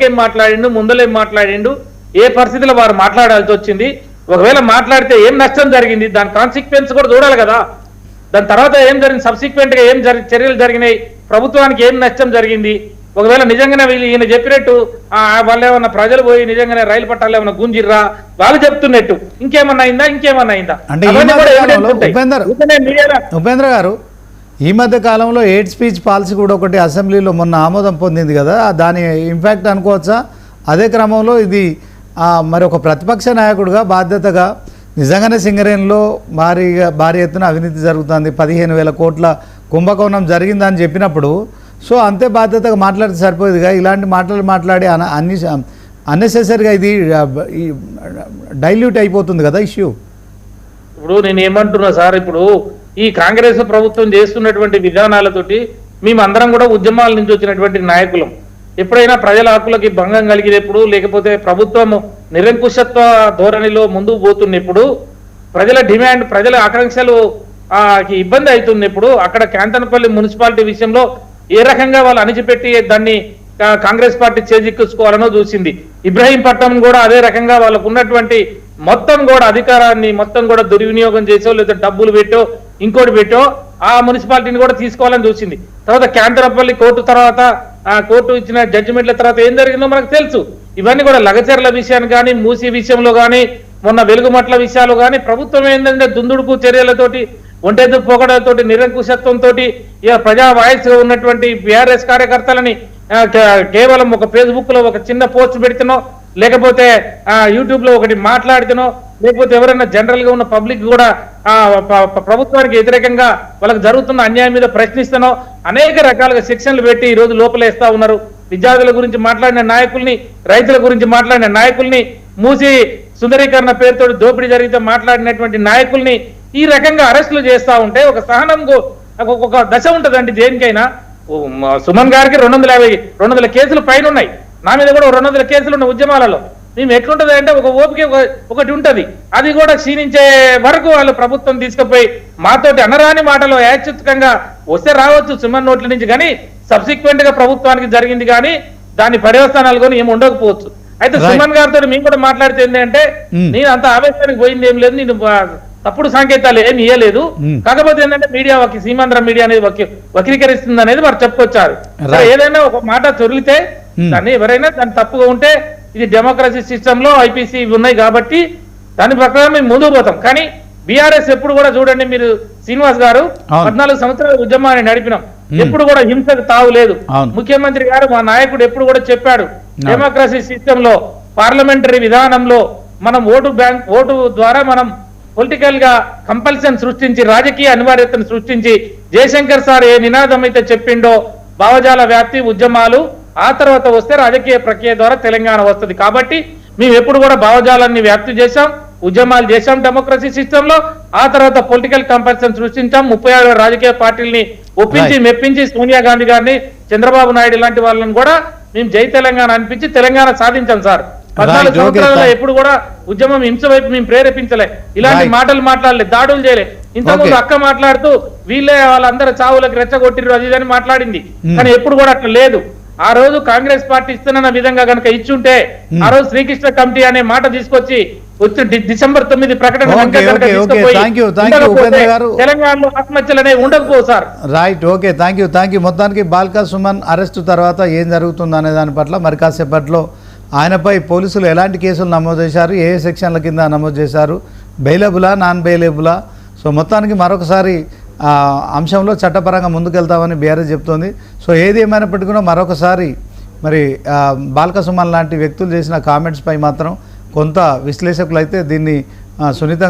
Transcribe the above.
ఏం మాట్లాడిండు, ముందలేం మాట్లాడిండు, ఏ పరిస్థితిలో వారు మాట్లాడాల్సి వచ్చింది, ఒకవేళ మాట్లాడితే ఏం నష్టం జరిగింది, దాని కాన్సిక్వెన్స్ కూడా చూడాలి కదా. దాని తర్వాత ఏం జరిగింది, సబ్సిక్వెంట్ గా ఏం చర్యలు జరిగినాయి, ప్రభుత్వానికి ఏం నష్టం జరిగింది. ఒకవేళ నిజంగానే వీళ్ళు ఈయన చెప్పినట్టు వాళ్ళు ఏమన్నా ప్రజలు పోయి నిజంగానే రైలు పట్టాలు ఏమన్నా గుంజిర్రా వాళ్ళు చెప్తున్నట్టు ఇంకేమన్నా అయిందా అంటే ఉపేంద్ర గారు, ఈ మధ్య కాలంలో హేట్ స్పీచ్ పాలసీ కూడా ఒకటి అసెంబ్లీలో మొన్న ఆమోదం పొందింది కదా, దాని ఇంపాక్ట్ అనుకోవచ్చా? అదే క్రమంలో ఇది మరి ఒక ప్రతిపక్ష నాయకుడిగా బాధ్యతగా నిజంగానే సింగరేణిలో భారీ ఎత్తున అవినీతి జరుగుతుంది, 15,000 కోట్ల కుంభకోణం జరిగిందని చెప్పినప్పుడు సో అంతే బాధ్యతగా మాట్లాడితే సరిపోయేదిగా. ఇలాంటి మాట్లాడి అన్నెసెసరీగా ఇది డైల్యూట్ అయిపోతుంది కదా ఇష్యూ. ఇప్పుడు నేను ఏమంటున్నా సార్, ఇప్పుడు ఈ కాంగ్రెస్ ప్రభుత్వం చేస్తున్నటువంటి విధానాలతోటి మేమందరం కూడా ఉద్యమాల నుంచి వచ్చినటువంటి నాయకులం. ఎప్పుడైనా ప్రజల హక్కులకి భంగం కలిగినప్పుడు, లేకపోతే ప్రభుత్వం నిరంకుశత్వ ధోరణిలో ముందుకు పోతున్నప్పుడు, ప్రజల డిమాండ్, ప్రజల ఆకాంక్షలు ఇబ్బంది అవుతున్నప్పుడు, అక్కడ క్యాంతనపల్లి మున్సిపాలిటీ విషయంలో ఏ రకంగా వాళ్ళు అణిచిపెట్టి దాన్ని కాంగ్రెస్ పార్టీ చేజిక్కించుకోవాలనో చూసింది. ఇబ్రహీంపట్నం కూడా అదే రకంగా వాళ్ళకు ఉన్నటువంటి మొత్తం కూడా అధికారాన్ని మొత్తం కూడా దుర్వినియోగం చేసో లేదా డబ్బులు పెట్టో ఇంకోటి పెట్టో ఆ మున్సిపాలిటీని కూడా తీసుకోవాలని చూసింది. తర్వాత క్యాంతనపల్లి కోర్టు తర్వాత కోర్టు ఇచ్చిన జడ్జిమెంట్ల తర్వాత ఏం జరిగిందో మనకు తెలుసు. ఇవన్నీ కూడా లగచర్ల విషయాన్ని కానీ, మూసి విషయంలో కానీ, మొన్న వెలుగుమట్ల విషయాలు కానీ ప్రభుత్వం ఏంటంటే దుందుడుకు చర్యలతోటి, ఒంటెద్దు పొగడతోటి, నిరంకుశత్వంతో ఇక ప్రజా వాయిస్గా ఉన్నటువంటి బీఆర్ఎస్ కార్యకర్తలని కేవలం ఒక ఫేస్బుక్ లో ఒక చిన్న పోస్ట్ పెడితేనో, లేకపోతే యూట్యూబ్ లో ఒకటి మాట్లాడితేనో, లేకపోతే ఎవరైనా జనరల్ గా ఉన్న పబ్లిక్ కూడా ప్రభుత్వానికి వ్యతిరేకంగా వాళ్ళకి జరుగుతున్న అన్యాయం మీద ప్రశ్నిస్తానో అనేక రకాలుగా సెక్షన్లు పెట్టి ఈ రోజు లోపలేస్తా ఉన్నారు. విద్యార్థుల గురించి మాట్లాడిన నాయకుల్ని, రైతుల గురించి మాట్లాడిన నాయకుల్ని, మూసి సుందరీకరణ పేరుతో దోపిడీ జరిగితే మాట్లాడినటువంటి నాయకుల్ని ఈ రకంగా అరెస్టులు చేస్తా ఉంటే ఒక సహనం ఒక దశ ఉంటదండి దేనికైనా. సుమన్ గారికి 200 కేసులు పైన ఉన్నాయి, నా మీద కూడా 200 కేసులు ఉన్న ఉద్యమాలలో. మేము ఎట్లుంటది అంటే ఒక ఓపిక ఒకటి ఉంటది, అది కూడా క్షీణించే వరకు వాళ్ళు ప్రభుత్వం తీసుకుపోయి మాతోటి అనరాని మాటలు యాచిత్కంగా వస్తే రావచ్చు సుమన్ నోట్ల నుంచి, కానీ సబ్సిక్వెంట్ గా ప్రభుత్వానికి జరిగింది కానీ దాని పర్యవసానాలు కూడా ఏమి ఉండకపోవచ్చు. అయితే సుమన్ గారితో మేము కూడా మాట్లాడితే ఏంటంటే, నేను అంత ఆవేశానికి పోయింది ఏం లేదు, నేను తప్పుడు సంకేతాలు ఏమి ఇయ్యలేదు, కాకపోతే ఏంటంటే మీడియా సీమాంధ్ర మీడియా అనేది వక్రీకరిస్తుంది అనేది వారు చెప్పుకొచ్చారు. ఏదైనా ఒక మాట చొరిగితే దాన్ని ఎవరైనా దాన్ని తప్పుగా ఉంటే, ఇది డెమోక్రసీ సిస్టమ్ లో ఐపీసీ ఉన్నాయి కాబట్టి దాని ప్రకారం మేము ముందుకు పోతాం. కానీ బీఆర్ఎస్ ఎప్పుడు కూడా చూడండి, మీరు శ్రీనివాస్ గారు 14 సంవత్సరాల ఉద్యమాన్ని నడిపినాం, ఎప్పుడు కూడా హింసకు తావు లేదు. ముఖ్యమంత్రి గారు మా నాయకుడు ఎప్పుడు కూడా చెప్పాడు, డెమోక్రసీ సిస్టమ్ లో పార్లమెంటరీ విధానంలో మనం ఓటు ద్వారా మనం పొలిటికల్ గా కంపల్షన్ సృష్టించి, రాజకీయ అనివార్యతను సృష్టించి, జయశంకర్ సార్ ఏ నినాదం అయితే చెప్పిండో భావజాల వ్యాప్తి ఉద్యమాలు ఆ తర్వాత వస్తే రాజకీయ ప్రక్రియ ద్వారా తెలంగాణ వస్తుంది. కాబట్టి మేము ఎప్పుడు కూడా భావజాలాన్ని వ్యాప్తి చేశాం, ఉద్యమాలు చేశాం డెమోక్రసీ సిస్టమ్ లో. ఆ తర్వాత పొలిటికల్ కంపల్షన్ సృష్టించాం, 36 రాజకీయ పార్టీలని ఒప్పించి మెప్పించి సోనియా గాంధీ గారిని, చంద్రబాబు నాయుడు లాంటి వాళ్ళని కూడా మేము జై తెలంగాణ అనిపించి తెలంగాణ సాధించాం సార్. 14 సంవత్సరాలలో ఎప్పుడు కూడా ఉద్యమం హింస వైపు మేము ప్రేరేపించలే, ఇలాంటి మాటలు మాట్లాడలే, దాడులు చేయలే. ఇంతకుముందు అక్క మాట్లాడుతూ వీళ్ళే వాళ్ళందరూ చావులకు రెచ్చగొట్టిరు అది అని మాట్లాడింది, కానీ ఎప్పుడు కూడా అట్లా లేదు. ఆ రోజు కాంగ్రెస్ పార్టీ ఇస్తున్న విధంగా కనుక ఇచ్చుంటే ఆ రోజు శ్రీకృష్ణ కమిటీ అనే మాట తీసుకొచ్చి డిసెంబర్ 9 ప్రకటన తెలంగాణలో ఆత్మహత్యలు అనేవి ఉండకపోవు sir. Right, okay, thank you. మొత్తానికి బాల్కా సుమన్ అరెస్ట్ తర్వాత ఏం జరుగుతుంది అనే దాని పట్ల మరి కాసేపట్లో ఆయనపై పోలీసులు ఎలాంటి కేసులు నమోదు చేశారు, ఏ సెక్షన్ల కింద నమోదు చేశారు, బెయిలబులా నాన్ బెయిలబులా, సో మొత్తానికి మరొకసారి అంశంలో చట్టపరంగా ముందుకెళ్తామని బీఆర్ఎస్ చెప్తోంది. సో ఏది ఏమైనప్పటికీ మరొకసారి మరి బాల్కా సుమన్ లాంటి వ్యక్తులు చేసిన కామెంట్స్పై మాత్రం కొంత విశ్లేషకులు అయితే దీన్ని సున్నితంగా